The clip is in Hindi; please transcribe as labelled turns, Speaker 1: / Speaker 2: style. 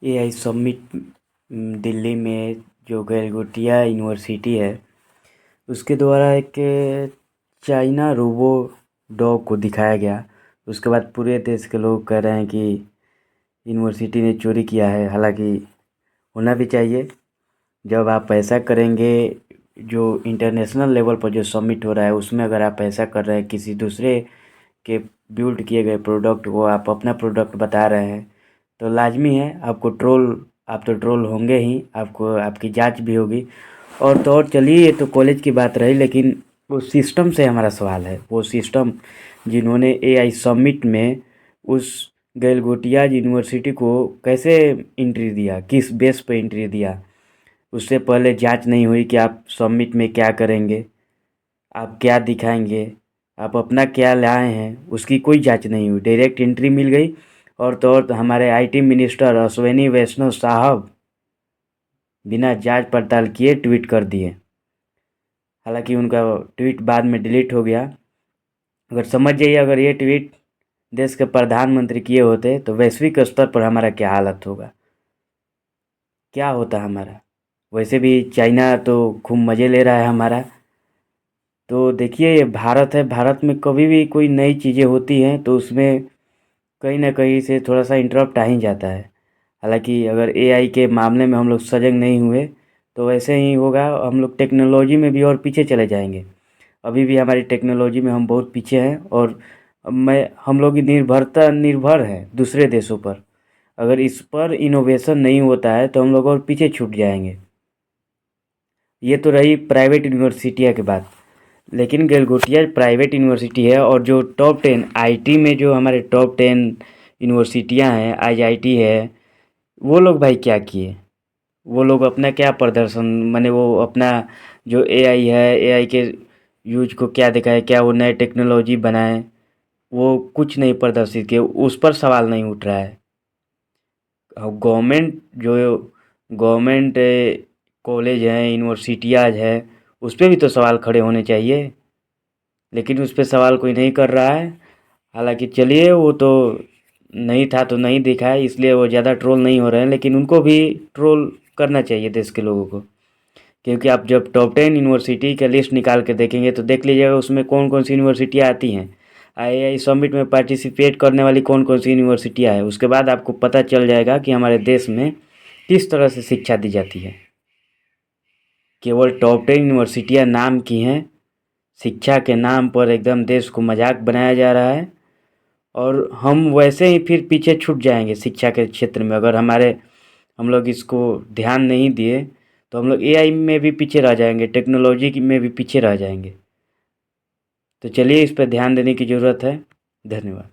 Speaker 1: एआई समिट दिल्ली में जो गलगोटिया यूनिवर्सिटी है उसके द्वारा एक चाइना रोबो डॉग को दिखाया गया। उसके बाद पूरे देश के लोग कह रहे हैं कि यूनिवर्सिटी ने चोरी किया है। हालांकि होना भी चाहिए। जब आप ऐसा करेंगे, जो इंटरनेशनल लेवल पर जो समिट हो रहा है उसमें अगर आप ऐसा कर रहे हैं, किसी दूसरे के बिल्ड किए गए प्रोडक्ट को आप अपना प्रोडक्ट बता रहे हैं, तो लाजमी है आपको आप तो ट्रोल होंगे ही, आपको आपकी जांच भी होगी। और तो और चलिए, ये तो कॉलेज की बात रही, लेकिन वो सिस्टम से हमारा सवाल है। वो सिस्टम जिन्होंने एआई समिट में उस गलगोटिया यूनिवर्सिटी को कैसे एंट्री दिया, किस बेस पे एंट्री दिया, उससे पहले जांच नहीं हुई कि आप समिट में क्या करेंगे, आप क्या दिखाएंगे, आप अपना क्या लाए हैं, उसकी कोई जांच नहीं हुई, डायरेक्ट एंट्री मिल गई। और तो और हमारे आईटी मिनिस्टर अश्विनी वैष्णव साहब बिना जांच पड़ताल किए ट्वीट कर दिए। हालांकि उनका ट्वीट बाद में डिलीट हो गया। अगर समझ जाइए, अगर ये ट्वीट देश के प्रधानमंत्री किए होते तो वैश्विक स्तर पर हमारा क्या हालत होगा, क्या होता हमारा। वैसे भी चाइना तो खूब मज़े ले रहा है हमारा। तो देखिए, ये भारत है, भारत में कभी भी कोई नई चीज़ें होती हैं तो उसमें कहीं ना कहीं से थोड़ा सा इंटरप्ट आ ही जाता है। हालांकि अगर एआई के मामले में हम लोग सजग नहीं हुए तो वैसे ही होगा, हम लोग टेक्नोलॉजी में भी और पीछे चले जाएंगे। अभी भी हमारी टेक्नोलॉजी में हम बहुत पीछे हैं। और हम लोग की निर्भर है दूसरे देशों पर। अगर इस पर इनोवेशन नहीं होता है तो हम लोग और पीछे छूट जाएंगे। ये तो रही प्राइवेट यूनिवर्सिटियाँ की बात। लेकिन गलगोटिया प्राइवेट यूनिवर्सिटी है, और जो टॉप 10 आईटी में जो हमारे टॉप 10 यूनिवर्सिटियाँ हैं, आईआईटी है, वो लोग भाई क्या किए। वो लोग अपना क्या प्रदर्शन, माने वो अपना जो एआई है, एआई के यूज को क्या दिखाए, क्या वो नए टेक्नोलॉजी बनाए, वो कुछ नहीं प्रदर्शित किए, उस पर सवाल नहीं उठ रहा है। गवर्नमेंट जो गवर्नमेंट कॉलेज हैं, यूनिवर्सिटियाँ है, उस पर भी तो सवाल खड़े होने चाहिए। लेकिन उस पर सवाल कोई नहीं कर रहा है। हालांकि चलिए, वो तो नहीं था तो नहीं दिखा है, इसलिए वो ज़्यादा ट्रोल नहीं हो रहे हैं। लेकिन उनको भी ट्रोल करना चाहिए देश के लोगों को। क्योंकि आप जब टॉप 10 यूनिवर्सिटी का लिस्ट निकाल के देखेंगे तो देख लीजिएगा उसमें कौन कौन सी यूनिवर्सिटियाँ आती हैं। आईआई समिट में पार्टिसिपेट करने वाली कौन कौन सी यूनिवर्सिटियाँ हैं, उसके बाद आपको पता चल जाएगा कि हमारे देश में किस तरह से शिक्षा दी जाती है। केवल टॉप 10 यूनिवर्सिटियाँ नाम की हैं, शिक्षा के नाम पर एकदम देश को मजाक बनाया जा रहा है। और हम वैसे ही फिर पीछे छूट जाएंगे शिक्षा के क्षेत्र में। अगर हम लोग इसको ध्यान नहीं दिए तो हम लोग एआई में भी पीछे रह जाएंगे, टेक्नोलॉजी में भी पीछे रह जाएंगे। तो चलिए, इस पर ध्यान देने की ज़रूरत है। धन्यवाद।